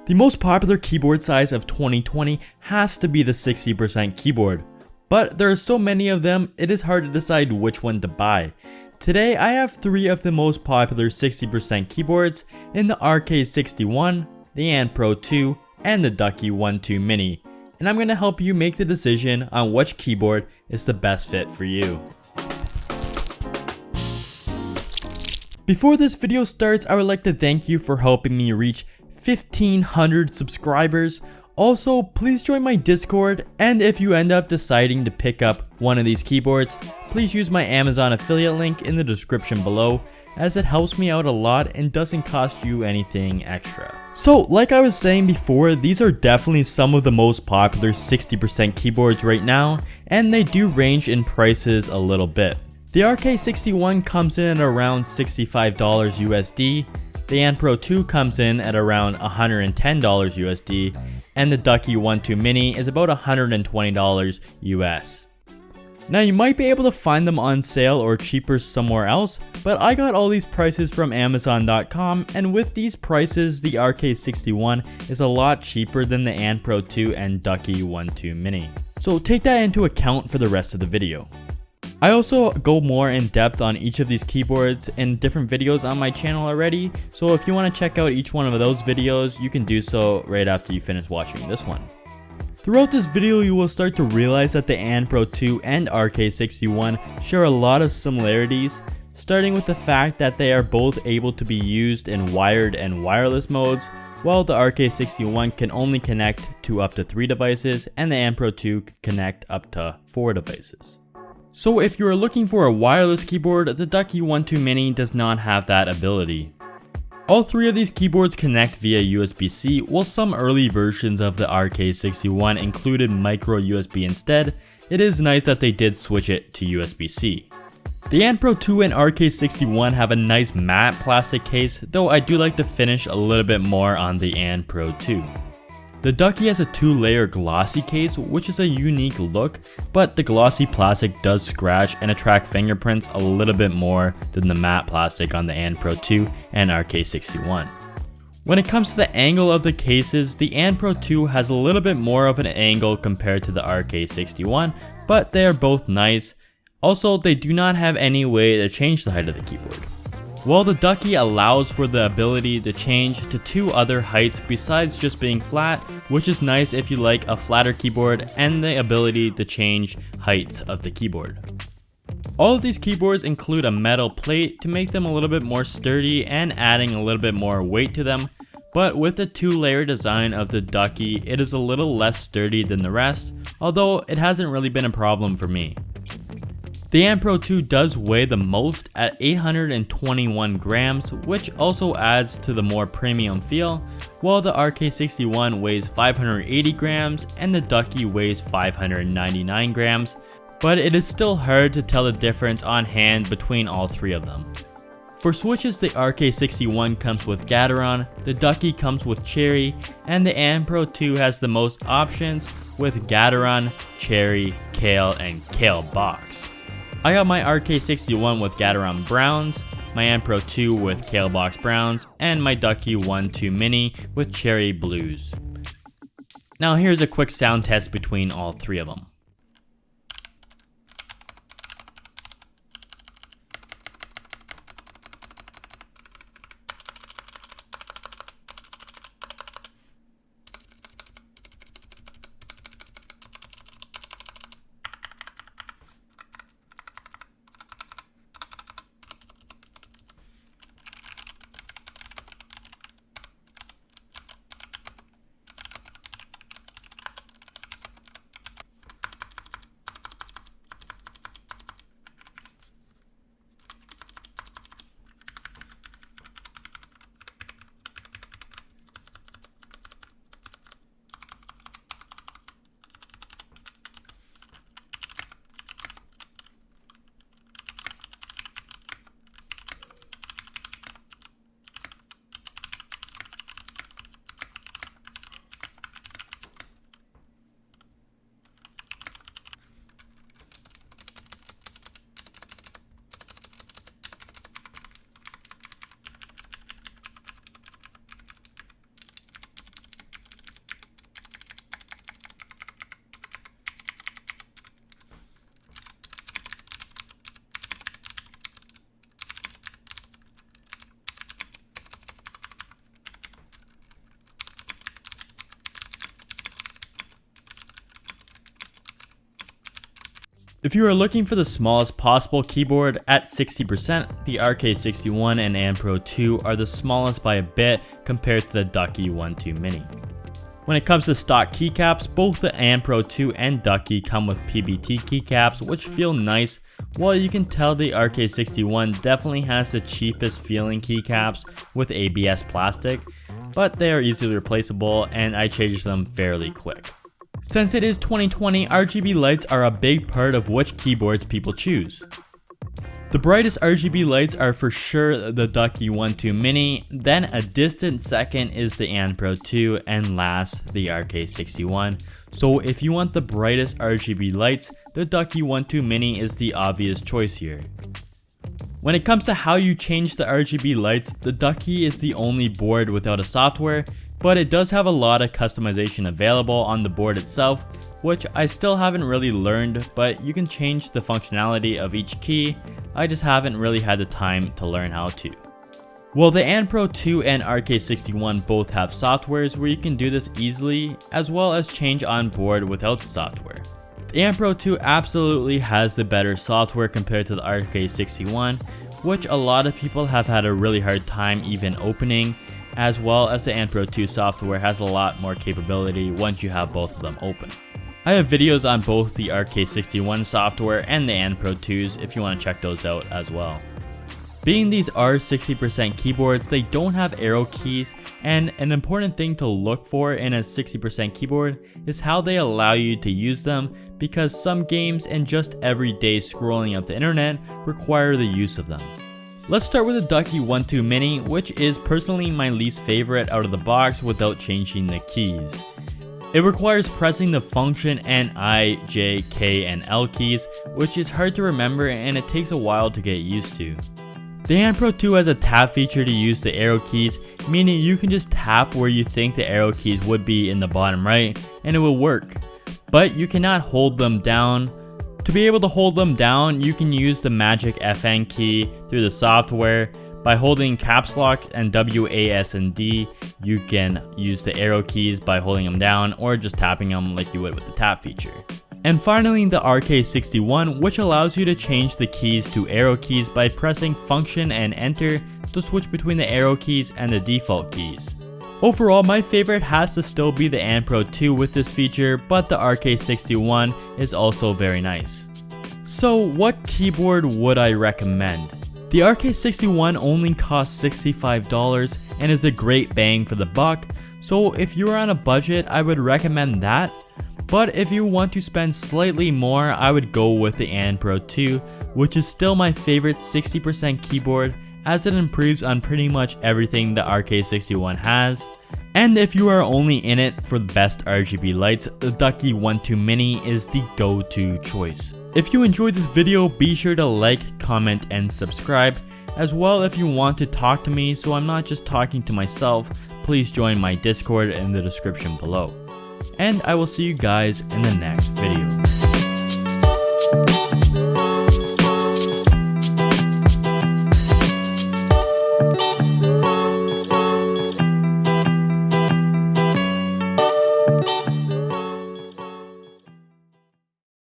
The most popular keyboard size of 2020 has to be the 60% keyboard, but there are so many of them it is hard to decide which one to buy. Today I have 3 of the most popular 60% keyboards in the RK61, the And Pro 2, and the Ducky One 2 Mini, and I'm going to help you make the decision on which keyboard is the best fit for you. Before this video starts, I would like to thank you for helping me reach 1,500 subscribers. Also, please join my Discord, and if you end up deciding to pick up one of these keyboards, please use my Amazon affiliate link in the description below, as it helps me out a lot and doesn't cost you anything extra. So, like I was saying before, these are definitely some of the most popular 60% keyboards right now, and they do range in prices a little bit. The RK61 comes in at around $65 USD, the And Pro 2 comes in at around $110 USD, and the Ducky One 2 Mini is about $120 US. Now you might be able to find them on sale or cheaper somewhere else, but I got all these prices from Amazon.com, and with these prices the RK61 is a lot cheaper than the And Pro 2 and Ducky One 2 Mini. So take that into account for the rest of the video. I also go more in depth on each of these keyboards in different videos on my channel already, so if you want to check out each one of those videos, you can do so right after you finish watching this one. Throughout this video, you will start to realize that the And Pro 2 and RK61 share a lot of similarities, starting with the fact that they are both able to be used in wired and wireless modes, while the RK61 can only connect to up to 3 devices and the And Pro 2 can connect up to 4 devices. So if you are looking for a wireless keyboard, the Ducky One 2 Mini does not have that ability. All 3 of these keyboards connect via USB-C, while some early versions of the RK61 included micro USB instead. It is nice that they did switch it to USB-C. The And Pro 2 and RK61 have a nice matte plastic case, though I do like to finish a little bit more on the And Pro 2. The Ducky has a 2-layer glossy case, which is a unique look, but the glossy plastic does scratch and attract fingerprints a little bit more than the matte plastic on the And Pro 2 and RK61. When it comes to the angle of the cases, the And Pro 2 has a little bit more of an angle compared to the RK61, but they are both nice. Also, they do not have any way to change the height of the keyboard. While the Ducky allows for the ability to change to 2 other heights besides just being flat, which is nice if you like a flatter keyboard, and the ability to change heights of the keyboard. All of these keyboards include a metal plate to make them a little bit more sturdy and adding a little bit more weight to them, but with the 2-layer design of the Ducky, it is a little less sturdy than the rest, although it hasn't really been a problem for me. The And Pro 2 does weigh the most at 821 grams, which also adds to the more premium feel, while the RK61 weighs 580 grams and the Ducky weighs 599 grams, but it is still hard to tell the difference on hand between all 3 of them. For switches, the RK61 comes with Gateron, the Ducky comes with Cherry, and the And Pro 2 has the most options with Gateron, Cherry, Kale, and Kale Box. I got my RK61 with Gateron Browns, my And Pro 2 with Kale Box Browns, and my Ducky One 2 Mini with Cherry Blues. Now here's a quick sound test between all 3 of them. If you are looking for the smallest possible keyboard at 60%, the RK61 and ANPRO 2 are the smallest by a bit compared to the Ducky One 2 Mini. When it comes to stock keycaps, both the ANPRO 2 and Ducky come with PBT keycaps, which feel nice, while you can tell the RK61 definitely has the cheapest feeling keycaps with ABS plastic, but they are easily replaceable and I change them fairly quick. Since it is 2020, RGB lights are a big part of which keyboards people choose. The brightest RGB lights are for sure the Ducky One 2 Mini, then a distant second is the ANPRO 2, and last the RK61. So if you want the brightest RGB lights, the Ducky One 2 Mini is the obvious choice here. When it comes to how you change the RGB lights, the Ducky is the only board without a software, but it does have a lot of customization available on the board itself, which I still haven't really learned, but you can change the functionality of each key. I just haven't really had the time to learn how to. Well, the ANPRO 2 and RK61 both have softwares where you can do this easily, as well as change on board without the software. The ANPRO 2 absolutely has the better software compared to the RK61, which a lot of people have had a really hard time even opening, as well as the ANPRO 2 software has a lot more capability once you have both of them open. I have videos on both the RK61 software and the ANPRO 2s if you want to check those out as well. Being these are 60% keyboards, they don't have arrow keys, and an important thing to look for in a 60% keyboard is how they allow you to use them, because some games and just everyday scrolling of the internet require the use of them. Let's start with the Ducky One 2 Mini, which is personally my least favorite out of the box without changing the keys. It requires pressing the function and I, J, K, and L keys, which is hard to remember and it takes a while to get used to. The ANPRO 2 has a tap feature to use the arrow keys, meaning you can just tap where you think the arrow keys would be in the bottom right and it will work. But you cannot hold them down. To be able to hold them down, you can use the magic FN key through the software. By holding caps lock and WASD, you can use the arrow keys by holding them down or just tapping them like you would with the tap feature. And finally, the RK61, which allows you to change the keys to arrow keys by pressing function and enter to switch between the arrow keys and the default keys. Overall, my favorite has to still be the ANPRO 2 with this feature, but the RK61 is also very nice. So what keyboard would I recommend? The RK61 only costs $65 and is a great bang for the buck, so if you're on a budget, I would recommend that. But if you want to spend slightly more, I would go with the ANPRO 2, which is still my favorite 60% keyboard, as it improves on pretty much everything the RK61 has. And if you are only in it for the best RGB lights, the Ducky One 2 Mini is the go-to choice. If you enjoyed this video, be sure to like, comment, and subscribe. As well, if you want to talk to me so I'm not just talking to myself, please join my Discord in the description below. And I will see you guys in the next video.